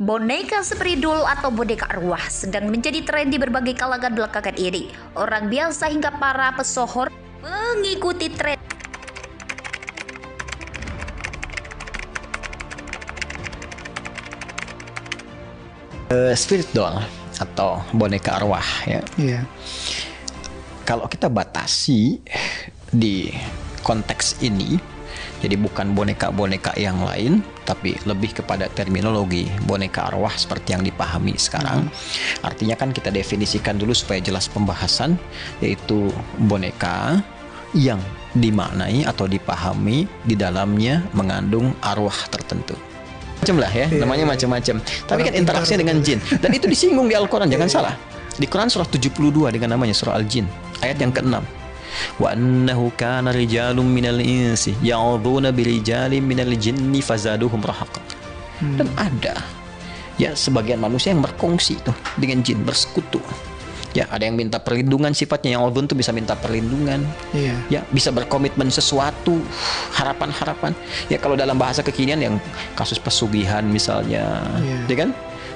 Boneka spidol atau boneka arwah sedang menjadi tren di berbagai kalangan belakangan ini. Orang biasa hingga para pesohor mengikuti tren. Spirit doll atau boneka arwah ya. Iya. Kalau kita batasi di konteks ini, jadi bukan boneka-boneka yang lain, tapi lebih kepada terminologi boneka arwah seperti yang dipahami sekarang. Artinya kan kita definisikan dulu supaya jelas pembahasan, yaitu boneka yang dimaknai atau dipahami di dalamnya mengandung arwah tertentu. Macam lah ya, namanya macam-macam. Tapi kan interaksinya dengan jin. Dan itu disinggung di Al-Quran, jangan salah. Di Quran surah 72 dengan namanya surah Al-Jin, ayat yang ke-6. Wa annahu kana rijalun minal insi ya'udhuna birijalin minal jinni fazaduhum rahaqa. Dan ada ya sebagian manusia yang berkongsi tuh dengan jin, bersekutu. Ya, ada yang minta perlindungan, sifatnya yang udhun tuh bisa minta perlindungan. Iya. Ya, bisa berkomitmen sesuatu, harapan-harapan. Ya, kalau dalam bahasa kekinian yang kasus pesugihan misalnya, ya kan?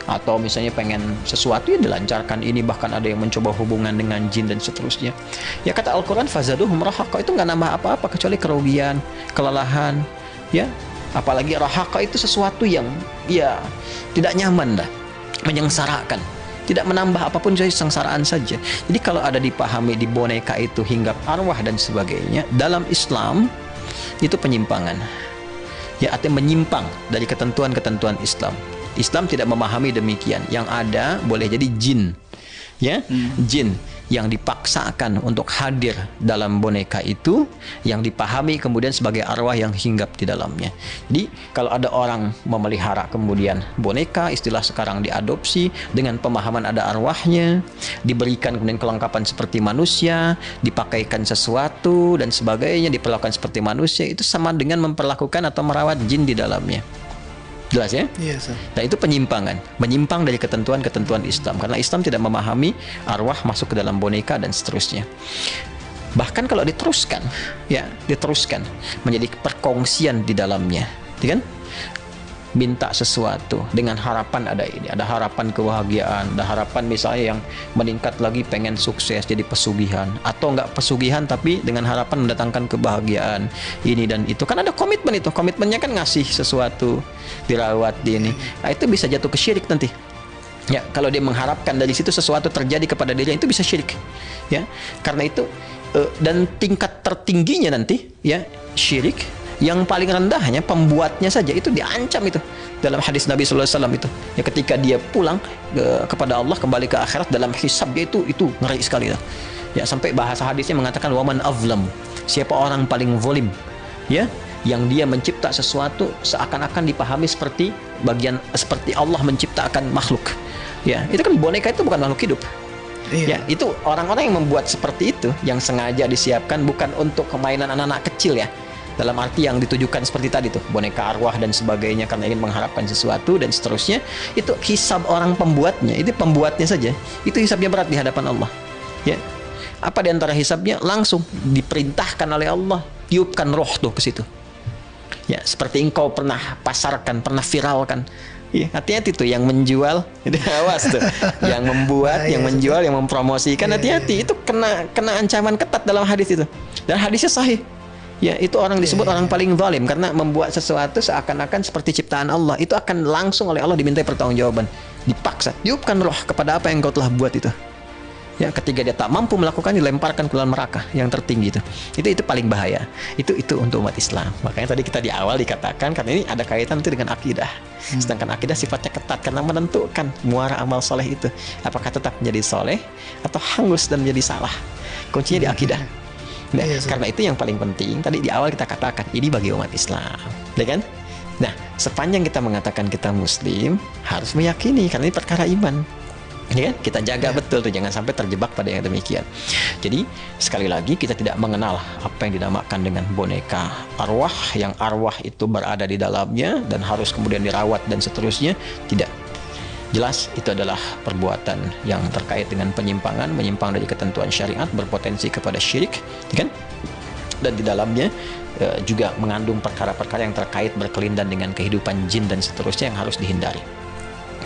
Atau misalnya pengen sesuatu yang dilancarkan ini, bahkan ada yang mencoba hubungan dengan jin dan seterusnya. Ya, kata Al-Quran fazaduhum rahaqa, itu nggak nambah apa-apa kecuali kerugian, kelelahan. Ya, apalagi rahaqa itu sesuatu yang ya tidak nyaman dah, menyengsarakan. Tidak menambah apapun, jadi sengsaraan saja. Jadi kalau ada dipahami di boneka itu hingga arwah dan sebagainya, dalam Islam itu penyimpangan. Ya, artinya menyimpang dari ketentuan-ketentuan Islam. Islam tidak memahami demikian. Yang ada boleh jadi jin. Ya, jin yang dipaksakan untuk hadir dalam boneka itu, yang dipahami kemudian sebagai arwah yang hinggap di dalamnya. Jadi kalau ada orang memelihara kemudian boneka, istilah sekarang diadopsi dengan pemahaman ada arwahnya, diberikan kemudian kelengkapan seperti manusia, dipakaikan sesuatu dan sebagainya, diperlakukan seperti manusia, itu sama dengan memperlakukan atau merawat jin di dalamnya. Jelas ya? Iya, Sir. Nah, itu penyimpangan, menyimpang dari ketentuan-ketentuan Islam, karena Islam tidak memahami arwah masuk ke dalam boneka dan seterusnya. Bahkan kalau diteruskan, ya, diteruskan menjadi perkongsian di dalamnya, ya kan? Minta sesuatu dengan harapan ada ini, ada harapan kebahagiaan, ada harapan misalnya yang meningkat lagi pengen sukses jadi pesugihan, atau enggak pesugihan tapi dengan harapan mendatangkan kebahagiaan ini dan itu, kan ada komitmen itu, komitmennya kan ngasih sesuatu, dirawat di ini. Nah, itu bisa jatuh ke syirik nanti. Ya, kalau dia mengharapkan dari situ sesuatu terjadi kepada dirinya, itu bisa syirik. Ya, karena itu dan tingkat tertingginya nanti ya syirik. Yang paling rendahnya pembuatnya saja itu diancam itu dalam hadis Nabi Sallallahu Alaihi Wasallam itu. Ya, ketika dia pulang kepada Allah, kembali ke akhirat, dalam hisab dia itu ngeri sekali. Ya, sampai bahasa hadisnya mengatakan waman azlam, siapa orang paling zalim, ya, yang dia mencipta sesuatu seakan-akan dipahami seperti Allah menciptakan makhluk. Ya, itu kan boneka itu bukan makhluk hidup. Iya. Ya, itu orang-orang yang membuat seperti itu, yang sengaja disiapkan bukan untuk kemainan anak-anak kecil ya. Dalam arti yang ditujukan seperti tadi tuh, boneka arwah dan sebagainya karena ingin mengharapkan sesuatu dan seterusnya, itu hisab orang pembuatnya, itu pembuatnya saja, itu hisabnya berat di hadapan Allah. Ya, apa di antara hisabnya? Langsung diperintahkan oleh Allah, tiupkan roh tuh ke situ. Ya, seperti engkau pernah pasarkan, pernah viralkan. Ya, hati-hati tuh yang menjual, itu awas tuh, yang membuat, yang menjual, yang mempromosikan, hati-hati, itu kena ancaman ketat dalam hadis itu. Dan hadisnya sahih. Ya, itu orang disebut orang paling zalim karena membuat sesuatu seakan-akan seperti ciptaan Allah. Itu akan langsung oleh Allah dimintai pertanggungjawaban. Dipaksa, tiupkan roh kepada apa yang kau telah buat itu. Ya, ketika dia tak mampu melakukan, dilemparkan ke dalam neraka yang tertinggi itu. Itu paling bahaya. Itu untuk umat Islam. Makanya tadi kita di awal dikatakan karena ini ada kaitan itu dengan akidah. Sedangkan akidah sifatnya ketat karena menentukan muara amal soleh itu. Apakah tetap menjadi soleh atau hangus dan menjadi salah. Kuncinya di akidah. Nah, karena itu yang paling penting tadi di awal kita katakan ini bagi umat Islam, ya kan? Nah, sepanjang kita mengatakan kita Muslim harus meyakini karena ini perkara iman, ya kan? Kita jaga betul tuh, jangan sampai terjebak pada yang demikian. Jadi sekali lagi kita tidak mengenal apa yang dinamakan dengan boneka arwah, yang arwah itu berada di dalamnya dan harus kemudian dirawat dan seterusnya, tidak. Jelas itu adalah perbuatan yang terkait dengan penyimpangan, menyimpang dari ketentuan syariat, berpotensi kepada syirik, kan? Dan di dalamnya juga mengandung perkara-perkara yang terkait berkelindan dengan kehidupan jin dan seterusnya yang harus dihindari.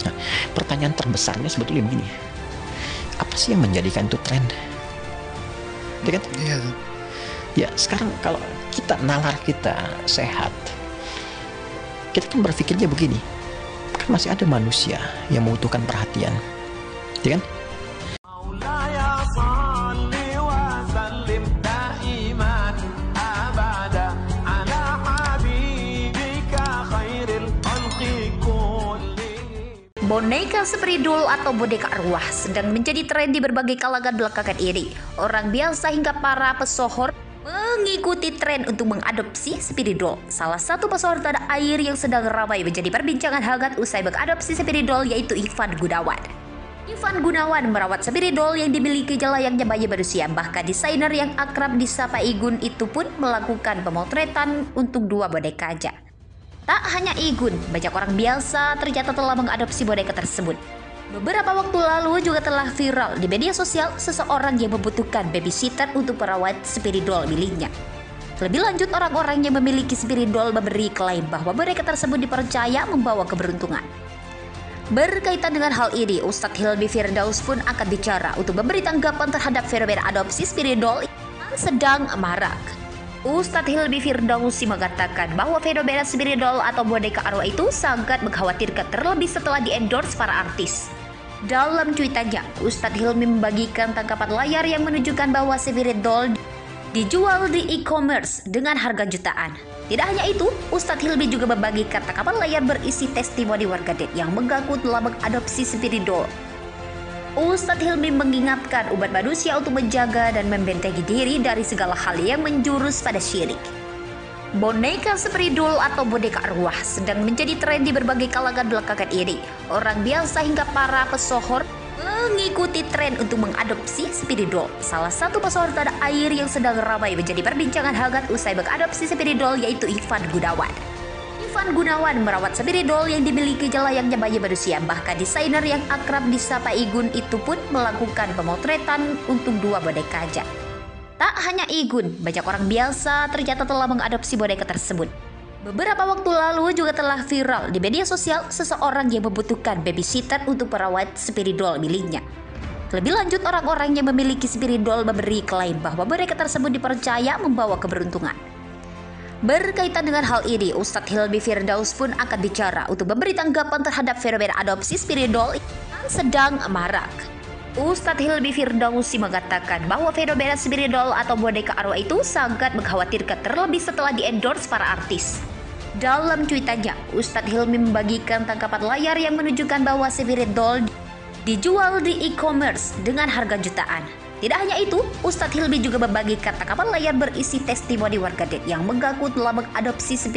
Nah, pertanyaan terbesarnya sebetulnya begini, apa sih yang menjadikan itu tren? Ya kan? Iya. Ya sekarang kalau nalar kita sehat, kita kan berpikirnya begini, kan masih ada manusia yang membutuhkan perhatian, ya kan? Boneka spidol atau boneka arwah sedang menjadi tren di berbagai kalangan belakangan ini. Orang biasa hingga para pesohor mengikuti tren untuk mengadopsi spidol. Salah satu pesohor tanah air yang sedang ramai menjadi perbincangan hangat usai mengadopsi spidol yaitu Ivan Gunawan. Ivan Gunawan merawat spidol yang dimiliki layaknya bayi manusia. Bahkan desainer yang akrab disapa Igun itu pun melakukan pemotretan untuk dua boneka aja. Tak hanya Igun, banyak orang biasa ternyata telah mengadopsi boneka tersebut. Beberapa waktu lalu juga telah viral di media sosial seseorang yang membutuhkan babysitter untuk merawat spidol miliknya. Lebih lanjut, orang-orang yang memiliki spidol memberi klaim bahwa boneka tersebut dipercaya membawa keberuntungan. Berkaitan dengan hal ini, Ustadz Hilmi Firdaus pun akan bicara untuk memberi tanggapan terhadap fenomena adopsi spidol yang sedang marak. Ustadz Hilmi Firdausi mengatakan bahwa fenomena spidol atau boneka arwah itu sangat mengkhawatirkan, terlebih setelah di-endorse para artis. Dalam cuitannya, Ustadz Hilmi membagikan tangkapan layar yang menunjukkan bahwa spidol dijual di e-commerce dengan harga jutaan. Tidak hanya itu, Ustadz Hilmi juga membagikan tangkapan layar berisi testimoni warganet yang mengaku telah mengadopsi spidol. Ustadz Hilmi mengingatkan umat manusia untuk menjaga dan membentengi diri dari segala hal yang menjurus pada syirik. Boneka spidol atau boneka arwah sedang menjadi tren di berbagai kalangan belakangan ini. Orang biasa hingga para pesohor mengikuti tren untuk mengadopsi spidol. Salah satu pesohor tanah air yang sedang ramai menjadi perbincangan hangat usai mengadopsi spidol yaitu Ivan Gunawan. Ivan Gunawan merawat spidol yang dimiliki layaknya bayi manusia. Bahkan desainer yang akrab disapa Igun itu pun melakukan pemotretan untuk dua boneka aja. Tak hanya Igun, banyak orang biasa ternyata telah mengadopsi boneka tersebut. Beberapa waktu lalu juga telah viral di media sosial seseorang yang membutuhkan babysitter untuk merawat spidol miliknya. Lebih lanjut, orang-orang yang memiliki spidol memberi klaim bahwa boneka tersebut dipercaya membawa keberuntungan. Berkaitan dengan hal ini, Ustadz Hilmi Firdaus pun akan bicara untuk memberi tanggapan terhadap fenomena adopsi spidol yang sedang marak. Ustadz Hilmi Firdausi mengatakan bahwa fenomena spidol atau boneka arwah itu sangat mengkhawatirkan, terlebih setelah di-endorse para artis. Dalam cuitannya, Ustadz Hilmi membagikan tangkapan layar yang menunjukkan bahwa spidol dijual di e-commerce dengan harga jutaan. Tidak hanya itu, Ustadz Hilmi juga membagikan tangkapan layar berisi testimoni warganet yang mengaku telah mengadopsi spidol.